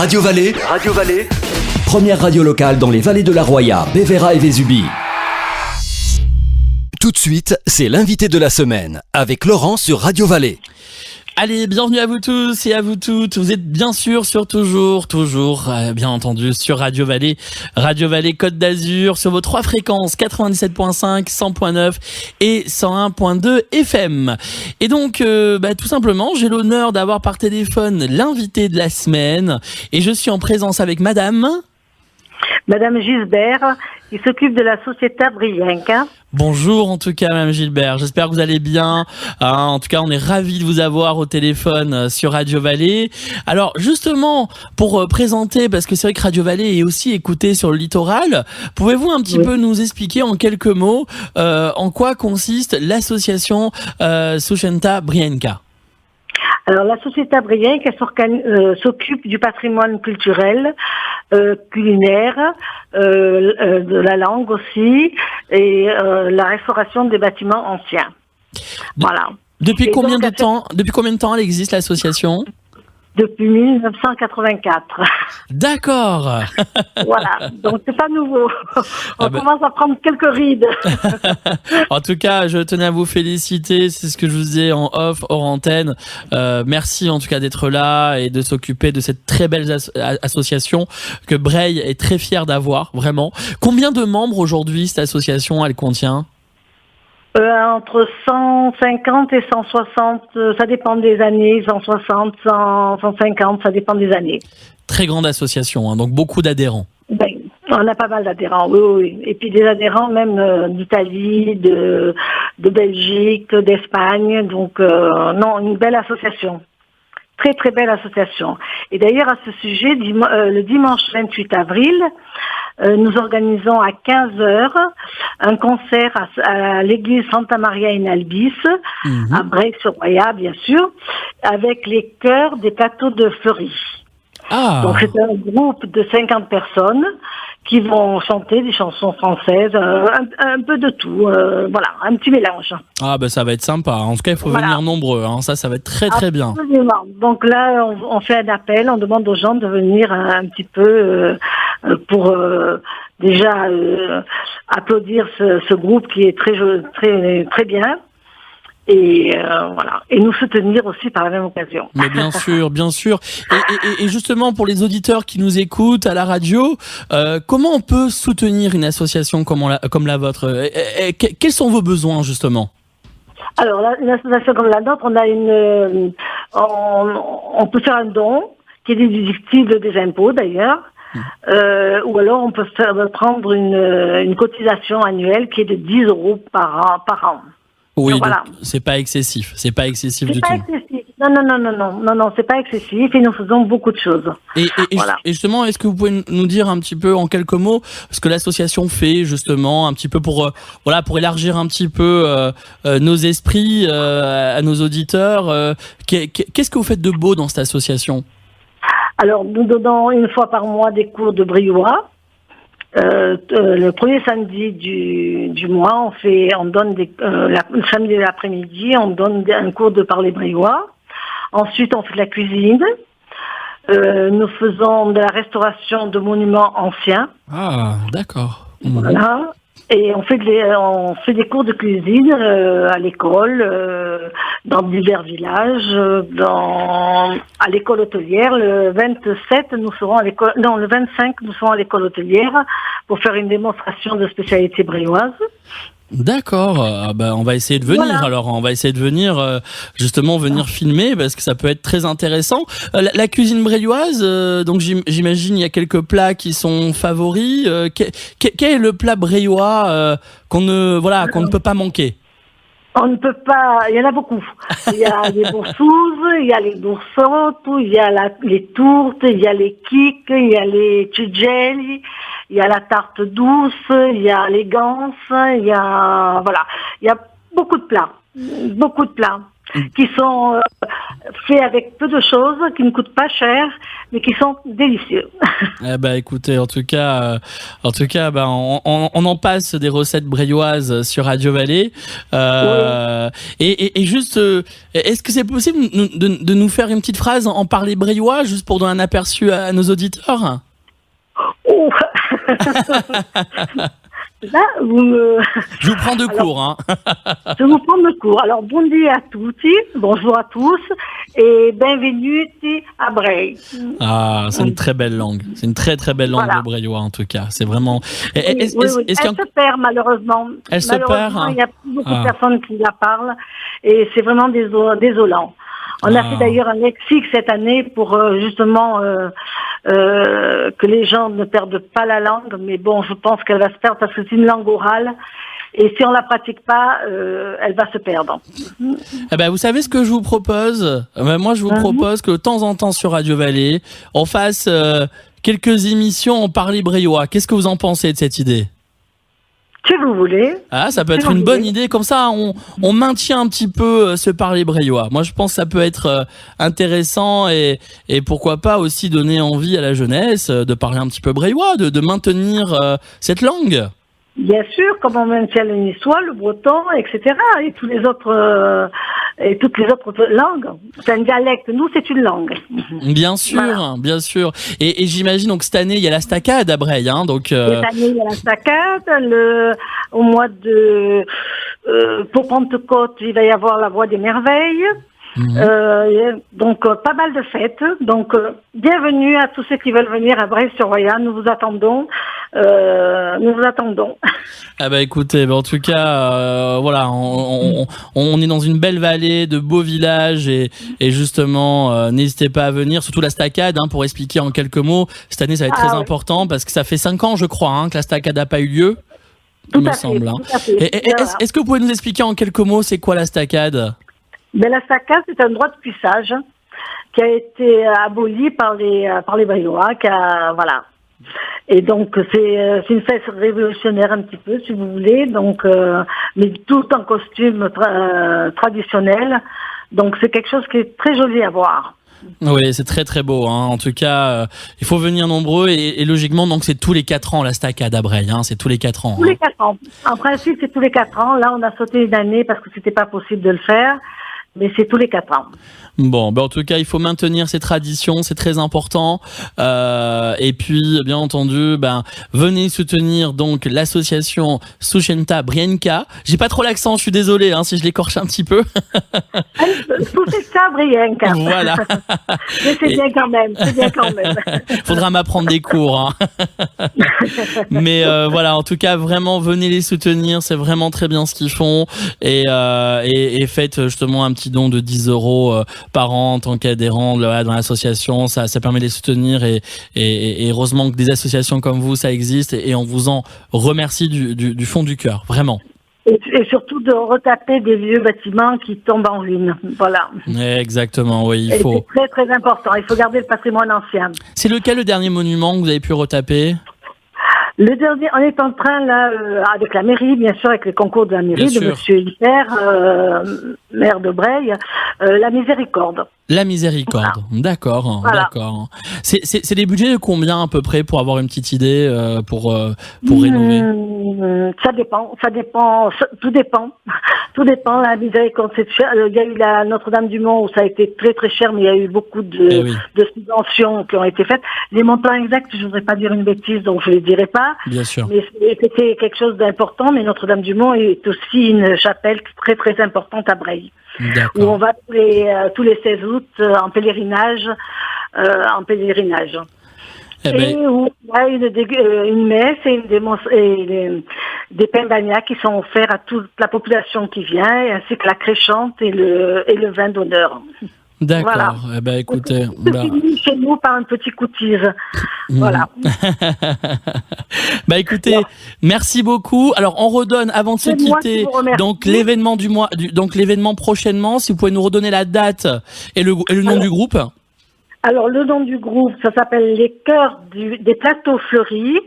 Radio Vallée. Radio Vallée. Première radio locale dans les vallées de la Roya, Bévéra et Vésubie. Tout de suite, c'est l'invité de la semaine avec Laurent sur Radio Vallée. Allez, bienvenue à vous tous et à vous toutes. Vous êtes bien sûr sur toujours, bien entendu, sur Radio Vallée Côte d'Azur, sur vos 3 fréquences, 97.5, 100.9 et 101.2 FM. Et donc, tout simplement, j'ai l'honneur d'avoir par téléphone l'invité de la semaine et je suis en présence avec Madame Gilbert, qui s'occupe de la Société Brienca. Bonjour en tout cas Madame Gilbert, j'espère que vous allez bien. En tout cas on est ravis de vous avoir au téléphone sur Radio Vallée. Alors justement pour présenter, parce que c'est vrai que Radio Vallée est aussi écoutée sur le littoral, pouvez-vous un petit peu nous expliquer en quelques mots en quoi consiste l'association Società Brienca? Alors la Société Brienca s'occupe du patrimoine culturel, culinaire, de la langue aussi, et la restauration des bâtiments anciens. Voilà. Depuis combien de temps elle existe l'association? Depuis 1984. D'accord. Voilà, donc c'est pas nouveau. On commence à prendre quelques rides. En tout cas, je tenais à vous féliciter, c'est ce que je vous disais en off, hors antenne. Merci en tout cas d'être là et de s'occuper de cette très belle association que Breil est très fier d'avoir, vraiment. Combien de membres aujourd'hui cette association elle contient? Entre 150 et 160, ça dépend des années, 160, 150, ça dépend des années. Très grande association, hein, donc beaucoup d'adhérents. Ben, on a pas mal d'adhérents, oui. Et puis des adhérents même d'Italie, de Belgique, d'Espagne, donc non, une belle association. Très très belle association. Et d'ailleurs à ce sujet, le dimanche 28 avril, nous organisons à 15h un concert à l'église Santa Maria in Albis, à Breil-sur-Roya bien sûr, avec les chœurs des plateaux de Fleury. Ah. Donc c'est un groupe de 50 personnes qui vont chanter des chansons françaises, un peu de tout, voilà, un petit mélange. Ah ça va être sympa, en tout cas il faut venir nombreux, hein. Ça va être très très bien. Absolument. Donc là on fait un appel, on demande aux gens de venir un petit peu pour déjà applaudir ce groupe qui est très très très bien. Et voilà, et nous soutenir aussi par la même occasion. Mais bien sûr. Et justement pour les auditeurs qui nous écoutent à la radio, comment on peut soutenir une association comme la vôtre? Quels sont vos besoins justement? Alors une association comme la nôtre, on a on peut faire un don qui est déductible des impôts d'ailleurs. Ou alors on peut prendre une cotisation annuelle qui est de 10 € par an. Oui, voilà. C'est pas excessif du tout. Excessif. Non, c'est pas excessif et nous faisons beaucoup de choses. Et justement, est-ce que vous pouvez nous dire un petit peu en quelques mots ce que l'association fait justement un petit peu pour élargir un petit peu nos esprits à nos auditeurs. Qu'est-ce que vous faites de beau dans cette association? Alors, nous donnons une fois par mois des cours de briouat. Le premier samedi du mois, on donne le samedi de l'après-midi, on donne un cours de parler briouat. Ensuite, on fait de la cuisine. Nous faisons de la restauration de monuments anciens. Ah, d'accord. Voilà. Et on fait des cours de cuisine à l'école, dans divers villages, à l'école hôtelière. Le 27, nous serons à l'école. Non, le 25, nous serons à l'école hôtelière pour faire une démonstration de spécialité briouise. D'accord. On va essayer de venir. Voilà. Alors, on va essayer de venir venir filmer parce que ça peut être très intéressant. La cuisine bréilloise, donc j'imagine il y a quelques plats qui sont favoris. Quel est le plat bréillois qu'on ne peut pas manquer? On ne peut pas, il y en a beaucoup. Il y a les boursouses, il y a les boursottes, il y a les tourtes, il y a les kicks, il y a les tugeli, il y a la tarte douce, il y a les ganses, il y a beaucoup de plats. qui sont faits avec peu de choses, qui ne coûtent pas cher, mais qui sont délicieux. Eh ben, écoutez, en tout cas, ben, on en passe des recettes breilloises sur Radio Vallée. Et juste, est-ce que c'est possible de nous faire une petite phrase en parler breillois, juste pour donner un aperçu à nos auditeurs? Oh. Là, Je vous prends de court, hein. Je vous prends de court. Alors, buondì a tutti, bonjour à tous, et benvenuti a Brei. Ah, c'est une très belle langue. C'est une très très belle langue le breillois, en tout cas. C'est vraiment. Elle se perd malheureusement. Elle se perd. Il y a beaucoup de personnes qui la parlent, et c'est vraiment désolant. On a fait d'ailleurs un lexique cette année pour justement que les gens ne perdent pas la langue, mais bon, je pense qu'elle va se perdre parce que c'est une langue orale et si on la pratique pas, elle va se perdre. Eh ben, vous savez ce que je vous propose? Moi, je vous propose que de temps en temps sur Radio Vallée, on fasse quelques émissions en parler breillois. Qu'est-ce que vous en pensez de cette idée? Si vous voulez. Ah, ça peut être une bonne idée. Comme ça, on maintient un petit peu ce parler breillois. Moi, je pense que ça peut être intéressant et pourquoi pas aussi donner envie à la jeunesse de parler un petit peu breillois, de maintenir cette langue. Bien sûr, comme on maintient le niçois, le breton, etc. et toutes les autres langues. C'est un dialecte. Nous, c'est une langue. Bien sûr, voilà. Bien sûr. Et j'imagine donc cette année il y a la Stacade à Breil, hein. Donc. Cette année il y a la Stacade. Au mois de pour Pentecôte, il va y avoir la Voix des Merveilles. Donc pas mal de fêtes. Donc bienvenue à tous ceux qui veulent venir à Breil-sur-Roya. Nous vous attendons. Ah bah écoutez, en tout cas, voilà, on est dans une belle vallée, de beaux villages et justement, n'hésitez pas à venir, surtout la Stacade, hein, pour expliquer en quelques mots. Cette année, ça va être très important parce que ça fait 5 ans, je crois, hein, que la Stacade n'a pas eu lieu. Il me semble. Hein. Est-ce que vous pouvez nous expliquer en quelques mots, c'est quoi la Stacade? La Stacade, c'est un droit de cuissage qui a été aboli par les Breillois, voilà. Et donc c'est une fête révolutionnaire un petit peu, si vous voulez, donc mais tout en costume traditionnel. Donc c'est quelque chose qui est très joli à voir. Oui, c'est très très beau, hein. En tout cas, il faut venir nombreux et logiquement donc c'est tous les 4 ans la Stacade à Breil, hein. C'est tous les 4 ans. Tous les 4 ans. En principe, c'est tous les 4 ans. Là, on a sauté une année parce que c'était pas possible de le faire. Mais c'est tous les 4 ans. Bon, en tout cas, il faut maintenir ces traditions, c'est très important. Et puis, bien entendu, venez soutenir donc l'association Sushenta Brienka. J'ai pas trop l'accent, je suis désolé si je l'écorche un petit peu. Sushenta Brienka. Voilà. Mais c'est bien quand même, Faudra m'apprendre des cours. Hein. Mais voilà, en tout cas, vraiment, venez les soutenir, c'est vraiment très bien ce qu'ils font. Et faites justement un petit don de 10 € par an en tant qu'adhérent dans l'association, ça permet de les soutenir et heureusement que des associations comme vous ça existe et on vous en remercie du fond du cœur, vraiment. Et surtout de retaper des vieux bâtiments qui tombent en ruine, voilà. Exactement, oui, il faut. C'est très très important, il faut garder le patrimoine ancien. C'est lequel le dernier monument que vous avez pu retaper ? Le dernier, on est en train là avec la mairie, bien sûr, avec les concours de la mairie, de Monsieur Hilper, maire de Breil, la Miséricorde. La Miséricorde, voilà. D'accord. C'est des budgets de combien à peu près pour avoir une petite idée pour rénover? Ça dépend, tout dépend. La Miséricorde, c'est cher. Il y a eu la Notre-Dame-du-Mont où ça a été très très cher, mais il y a eu beaucoup de subventions qui ont été faites. Les montants exacts, je voudrais pas dire une bêtise, donc je les dirai pas. Bien sûr. Mais c'était quelque chose d'important, mais Notre-Dame-du-Mont est aussi une chapelle très très importante à Breil. Où on va tous les 16 août en pèlerinage. Et où il y a une messe et des pains d'Agnac qui sont offerts à toute la population qui vient, ainsi que la créchante et le vin d'honneur. D'accord. Voilà. Écoutez, chez nous par un petit coutise. Voilà. Écoutez, merci beaucoup. Alors on redonne avant de se quitter donc l'événement du mois, donc l'événement prochainement. Si vous pouvez nous redonner la date et le nom du groupe. Alors le nom du groupe, ça s'appelle les Chœurs des Plateaux Fleuris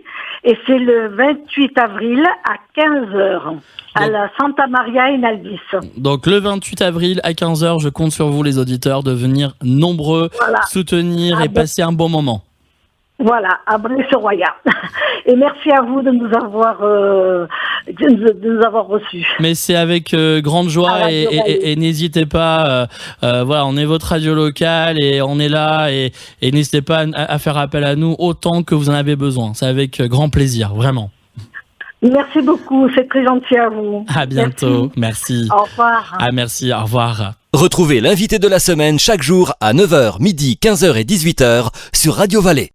Et c'est le 28 avril à 15h à la Santa Maria in Albis. Donc le 28 avril à 15h, je compte sur vous les auditeurs de venir nombreux soutenir et passer un bon moment. Voilà, à Bray-sur-Roya. Et merci à vous de nous avoir reçus. Mais c'est avec grande joie et n'hésitez pas. Voilà, on est votre radio locale et on est là et n'hésitez pas à faire appel à nous autant que vous en avez besoin. C'est avec grand plaisir, vraiment. Merci beaucoup, c'est très gentil à vous. À bientôt, merci. Au revoir. Ah merci, au revoir. Retrouvez l'invité de la semaine chaque jour à 9h, midi, 15h et 18h sur Radio Vallée.